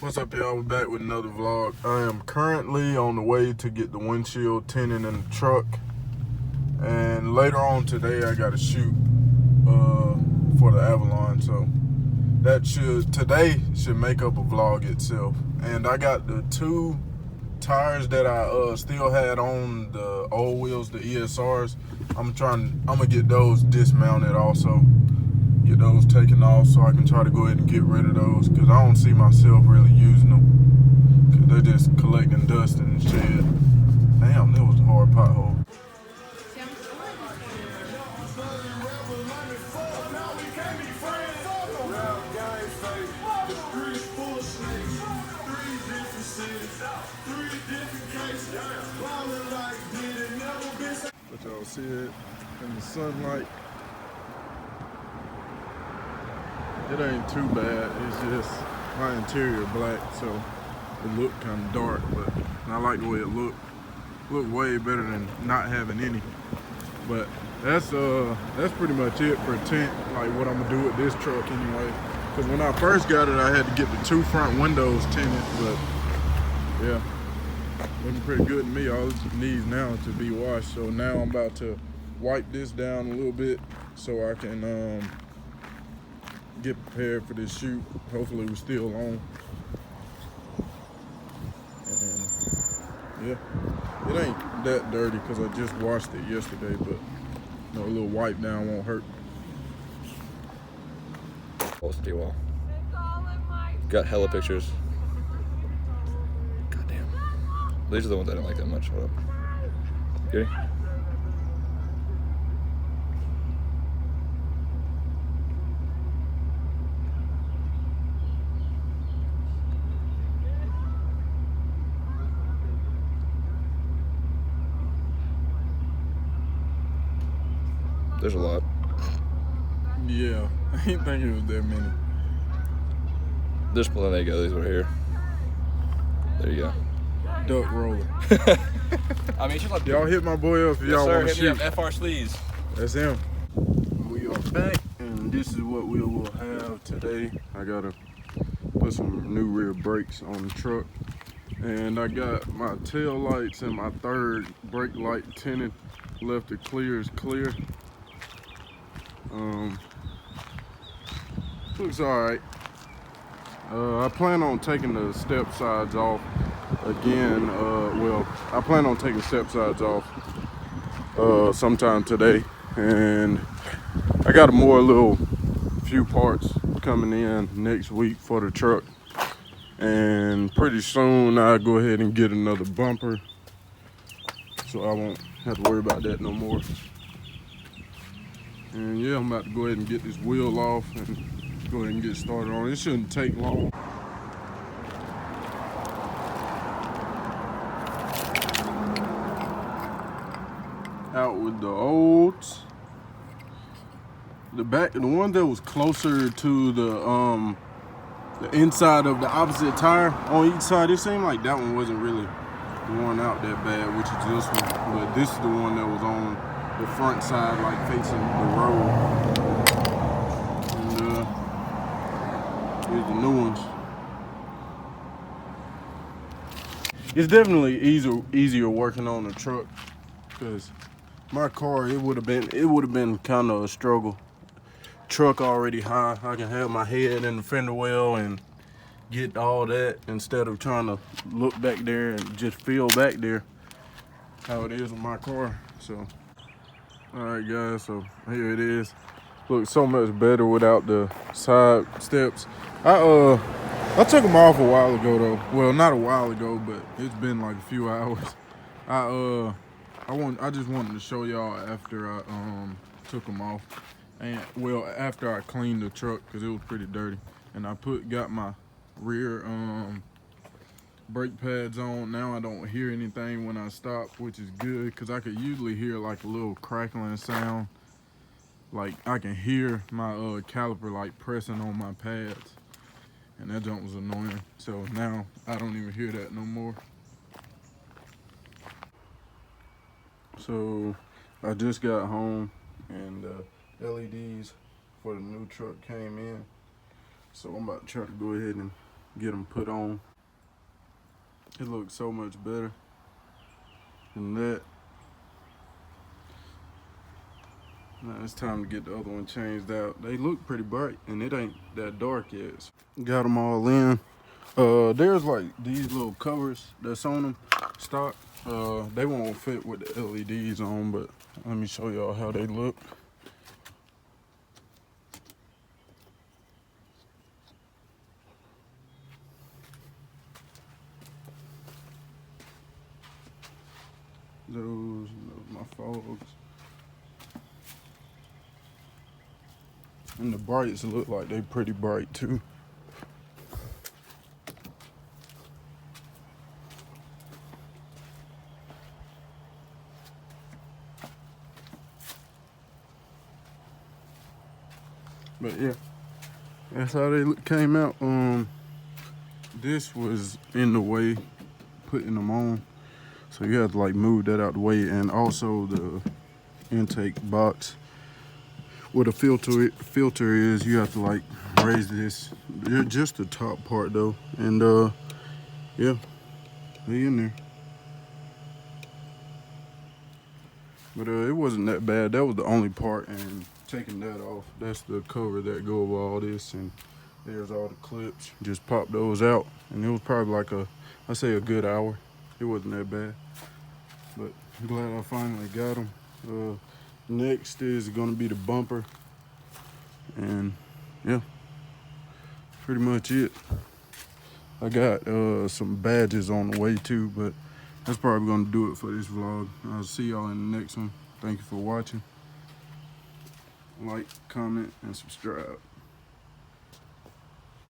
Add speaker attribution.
Speaker 1: What's up, y'all? We're back with another vlog. I am currently on the way to get the windshield tinted in the truck, and later on today I got to shoot for the Avalon, so that today should make up a vlog itself. And I got the two tires that I still had on the old wheels, the ESRs. I'm gonna get those dismounted also, get those taken off so I can try to go ahead and get rid of those, because I don't see myself really using them, because they're just collecting dust in the shed. Damn, that was a hard pothole. But y'all see it in the sunlight. It ain't too bad. It's just my interior black, so it looked kind of dark, but I like the way it looked. Looked way better than not having any. But that's pretty much it for tint, like what I'm gonna do with this truck anyway. Because when I first got it, I had to get the two front windows tinted, but yeah, looking pretty good to me. All it needs now to be washed. So now I'm about to wipe this down a little bit so I can get prepared for this shoot. Hopefully we're still on. And yeah, it ain't that dirty because I just washed it yesterday, but you know, a little wipe down won't hurt.
Speaker 2: Close to wall. Got hella pictures. Goddamn. These are the ones I don't like that much. What up? Good? There's a lot.
Speaker 1: Yeah, I didn't think it was that many.
Speaker 2: There's plenty of these over here. There you go.
Speaker 1: Duck roller.
Speaker 2: I mean, like
Speaker 1: y'all hit my boy up if y'all want to shoot.
Speaker 2: FR Sleaze.
Speaker 1: That's him. We are back, and this is what we will have today. I gotta put some new rear brakes on the truck, and I got my tail lights and my third brake light tinted. Left it clear as clear. Looks alright. I plan on taking the step sides off again. Well, I plan on taking step sides off sometime today, and I got a little few parts coming in next week for the truck, and pretty soon I'll go ahead and get another bumper, so I won't have to worry about that no more. And yeah, I'm about to go ahead and get this wheel off and go ahead and get started on it. It shouldn't take long. Out with the olds. The one that was closer to the inside of the opposite tire on each side, it seemed like that one wasn't really worn out that bad, which is this one. But this is the one that was on the front side, like facing the road. And here's the new ones. It's definitely easier working on the truck, because my car, it would have been kind of a struggle. Truck already high. I can have my head in the fender well and get all that instead of trying to look back there and just feel back there how it is with my car. So alright guys, so here it is. Looks so much better without the side steps. I took them off a while ago though. Well, not a while ago, but it's been like a few hours. I just wanted to show y'all after I took them off, and well, after I cleaned the truck, because it was pretty dirty, and I got my rear brake pads on. Now I don't hear anything when I stop, which is good, because I could usually hear like a little crackling sound. Like I can hear my caliper like pressing on my pads, and that jump was annoying. So now I don't even hear that no more. So I just got home, and the LEDs for the new truck came in. So I'm about to try to go ahead and get them put on. It looks so much better than that. Now it's time to get the other one changed out. They look pretty bright and it ain't that dark yet. Got them all in. There's like these little covers that's on them stock. They won't fit with the LEDs on, but let me show y'all how they look. Those my fogs. And the brights look like they pretty bright too. But yeah, that's how they came out. This was in the way, putting them on. So you have to like move that out the way, and also the intake box where the filter is, you have to like raise this. Just the top part though, and yeah, they in there. But it wasn't that bad. That was the only part, and taking that off, that's the cover that go over all this, and there's all the clips. Just pop those out, and it was probably like I say a good hour. It wasn't that bad, but I'm glad I finally got them. Next is gonna be the bumper, and yeah, pretty much it. I got some badges on the way too, but that's probably gonna do it for this vlog. I'll see y'all in the next one. Thank you for watching. Like, comment, and subscribe.